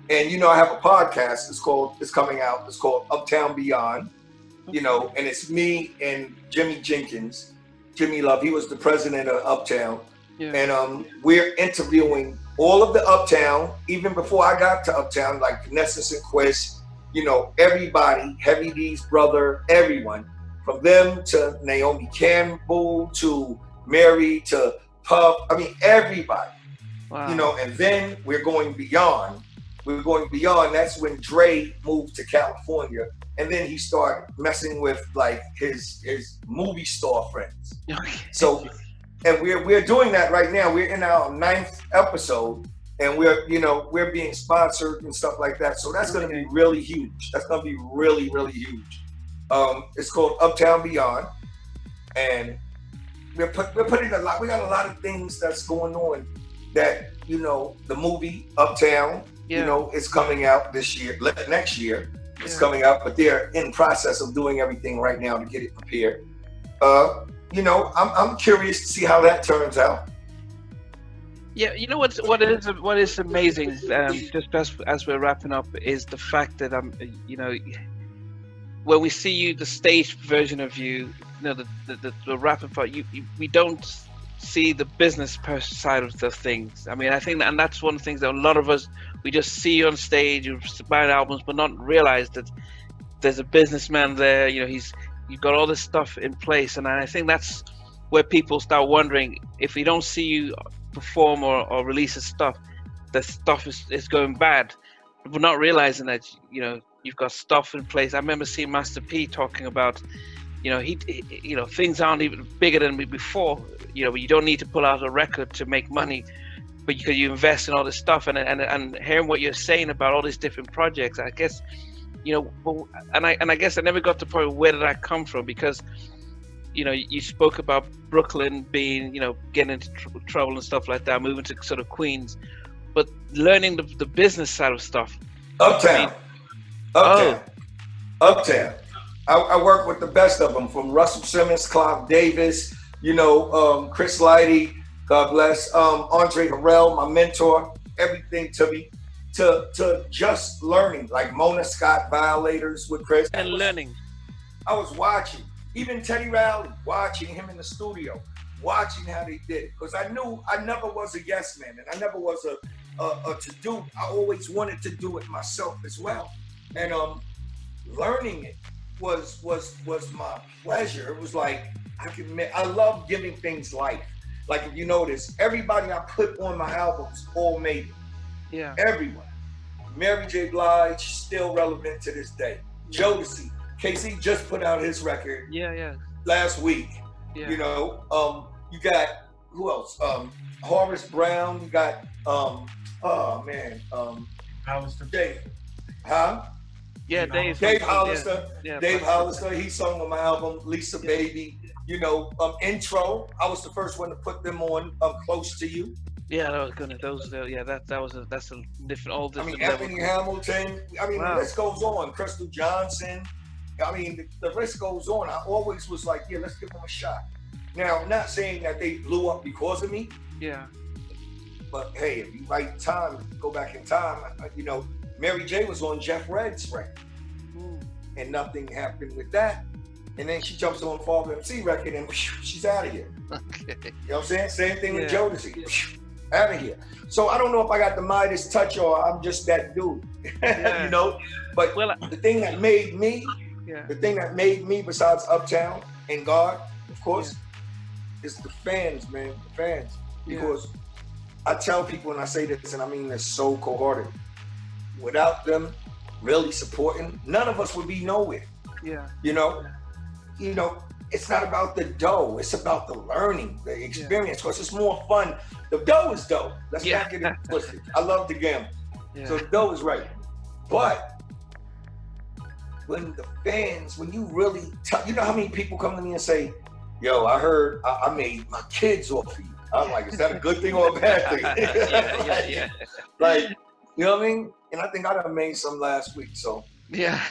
And I have a podcast. It's coming out. It's called Uptown Beyond. And it's me and Jimmy Jenkins, Jimmy Love. He was the president of Uptown, and we're interviewing all of the Uptown. Even before I got to Uptown, like Nessus and Quest, everybody, Heavy D's brother, everyone, from them to Naomi Campbell to Mary to Puff. I mean, everybody. Wow. And then we're going beyond. That's when Dre moved to California, and then he started messing with like his movie star friends. So, and we're doing that right now. We're in our 9th episode, and we're being sponsored and stuff like that. So that's going to be really huge. That's going to be really, really huge. It's called Uptown Beyond, and we're putting a lot. We got a lot of things that's going on. That the movie Uptown. It's coming out this year, next year. It's coming out, but they're in process of doing everything right now to get it prepared. I'm curious to see how that turns out. Yeah, what is amazing, just as we're wrapping up, is the fact that when we see you, the staged version of you, the rapping part, we don't see the business side of the things. I mean, I think, and that's one of the things that a lot of us, we just see you on stage, you buy albums, but not realize that there's a businessman there. You've got all this stuff in place, and I think that's where people start wondering, if we don't see you perform or release stuff, the stuff is going bad. We're not realizing that you've got stuff in place. I remember seeing Master P talking about he things aren't even bigger than before. You don't need to pull out a record to make money, but you invest in all this stuff. And hearing what you're saying about all these different projects, I guess, and I guess I never got to the point of where did that come from, because you spoke about Brooklyn being, getting into trouble and stuff like that, moving to sort of Queens, but learning the business side of stuff. Uptown. I work with the best of them, from Russell Simmons, Clive Davis, Chris Lighty, God bless, Andre Harrell, my mentor, everything to me, to just learning, like Mona Scott, Violators with Chris. And learning. I was watching, even Teddy Riley, watching him in the studio, watching how they did it, because I knew I never was a yes man, and I never was a to do. I always wanted to do it myself as well, and learning it was my pleasure. It was like I love giving things life. Like, if you notice, everybody I put on my albums all made it. Yeah. Everyone. Mary J. Blige, still relevant to this day. Jodeci, KC just put out his record. Last week. Yeah. You got who else? Horace Brown. You got Dave. Huh? Yeah, Dave. Dave Hollister. Yeah. Dave Hollister. He sung on my album, Lisa Baby. Intro. I was the first one to put them on. Close to You. Yeah, that was good. That's a different. All different. Anthony Hamilton. The list goes on. Crystal Johnson. The list goes on. I always was like, yeah, let's give them a shot. Now, I'm not saying that they blew up because of me. Yeah. But hey, if you go back in time, Mary J was on Jeff Redd's record, and nothing happened with that. And then she jumps on Father MC record, and she's out of here. Okay. You know what I'm saying? Same thing with Jodeci. Out of here. So I don't know if I got the Midas touch or I'm just that dude. Yeah. But the thing that made me, besides Uptown and God, of course, is the fans, man. The fans. Because I tell people, and I say this, and I mean this so cold-hearted, without them really supporting, none of us would be nowhere. Yeah. It's not about the dough. It's about the learning, the experience, because it's more fun. The dough is dough. Let's not get it twisted. I love the gamble. Yeah. So the dough is right. But when the fans, when you really, you know how many people come to me and say, yo, I heard I made my kids off of you. I'm like, is that a good thing or a bad thing? Yeah. Like, you know what I mean? And I think I done made some last week, so. Yeah.